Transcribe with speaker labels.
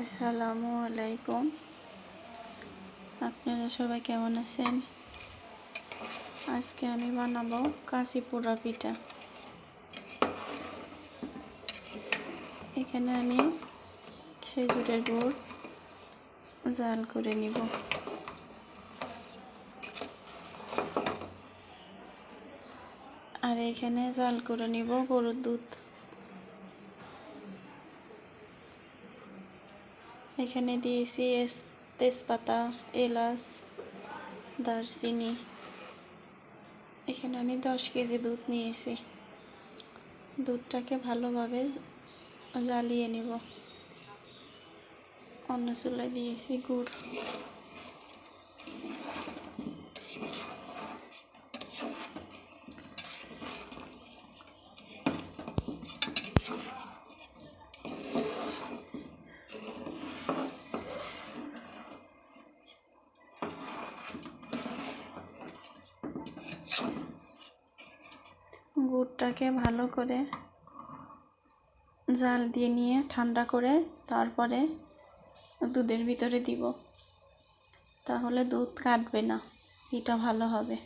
Speaker 1: আসসালামু আলাইকুম। আপনারা সবাই কেমন আছেন? আজকে আমি বানাবো কাশি পোড়া পিঠা। এখানে আমি খেজুরের গুড় জাল করে নিব। আর এখানে জাল করে নিব গরুর দুধ। এখানে দিয়েছি তেজপাতা, এলাচ, দারচিনি। এখানে আমি 10 কেজি দুধ নিয়েছি। দুধটাকে ভালোভাবে জ্বালিয়ে নেব। অন্য চুলায় দিয়েছি গুড়। গুড়টাকে ভালো করে জাল দিয়ে নিয়ে ঠান্ডা করে তারপরে দুধের ভিতরে দিব, তাহলে দুধ কাটবে না, পিঠা ভালো হবে।